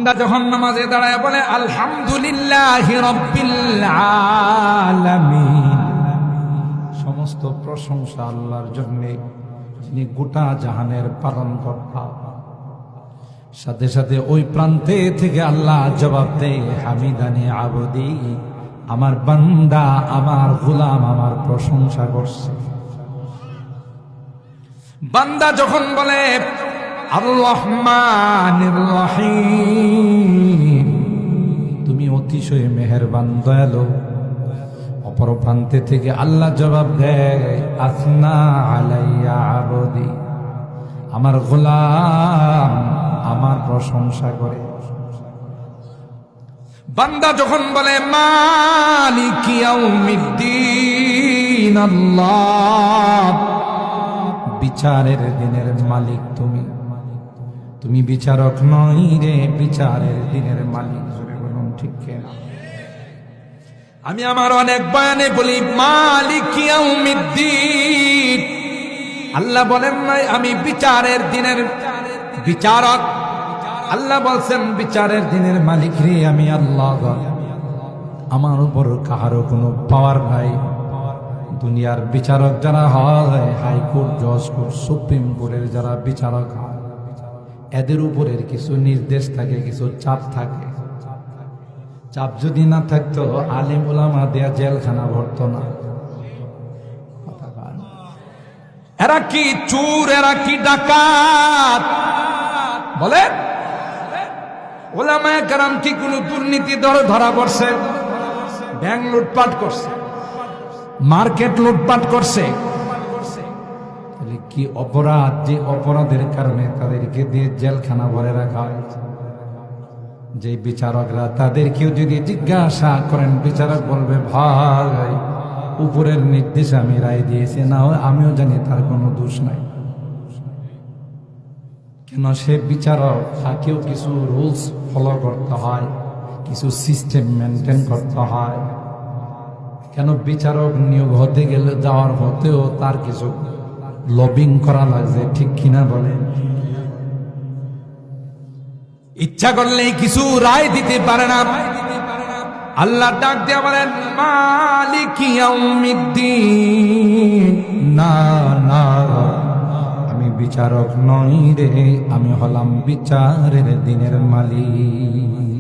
বান্দা যখন নামাজে দাঁড়ায় বলে আলহামদুলিল্লাহি রাব্বিল আলামিন, সমস্ত প্রশংসা আল্লাহর জন্য, যিনি গোটা জাহানের পালনকর্তা। সাথে সাথে ওই প্রান্তে থেকে আল্লাহ জবাব দেয়, হামিদানি আবদি, আমার বান্দা, আমার গোলাম আমার প্রশংসা করছে। বান্দা যখন বলে আর রহমানির রহিম, তুমি অতিশয় মেহেরবান দয়ালু, অপর প্রান্তে থেকে আল্লাহ জবাব দেয়, আসনা আলাইয়া আবদি, আমার গোলাম আমার প্রশংসা করে। বান্দা যখন বলে মালিক ইয়াউমিদ্দিন, আল্লাহ বিচারের দিনের মালিক তুমি, তুমি বিচারক নই রে, বিচারের দিনের মালিক। বলুন ঠিক কিনা? আমি আমার অনেক বয়ানে বলি মালিক ইয়াউমিদ্দিন, আল্লাহ বলেন নাই আমি বিচারের দিনের বিচারক। আল্লাহ বলছেন বিচারের দিনের মালিক রে আমি আল্লাহ, আমার উপর কারো কোনো পাওয়ার নাই। দুনিয়ার বিচারক যারা হয়, হাইকোর্ট, জজ কোর্ট, সুপ্রিম কোর্টের যারা বিচারক হয়, এদের উপরের কিছু নির্দেশ থাকে, কিছু চাপ থাকে। চাপ যদি না থাকতো আলেম ওলামা দেয়া জেলখানা ভরতো না। এরা কি চোর, এরা কি ডাকাত? বলে ওলামায়ে কেরাম কি কোন দুর্নীতি ধরা পড়ছে? ব্যাংক লুটপাট করছে, মার্কেট লুটপাট করছে, তাহলে কি অপরাধ? যে অপরাধের কারণে তাদেরকে দিয়ে জেলখানা ভরে রাখা হয়েছে। যে বিচারকরা তাদেরকেও যদি জিজ্ঞাসা করেন, বিচারক বলবে ভাই উপরের নির্দেশে আমি রায় দিয়েছি, না হয় আমিও জানি তার কোনো দোষ নাই। কেন? সে বিচারক, তাকেও কিছু রুলস ফলো করতে হয়, কিছু সিস্টেম মেনটেন করতে হয়। কেন? বিচারক নিয়োগ হতে গেলে, যাওয়ার হতেও তার কিছু লবিং করা লাগছে, ঠিক কিনা বলেন? ইচ্ছা করলে কিছু রায় দিতে পারে না। আল্লাহ ডাক দিয়ে বলেন মালিক ইয়াউমিদ্দিন, না না, আমি বিচারক নই রে, আমি হলাম বিচারের দিনের মালিক।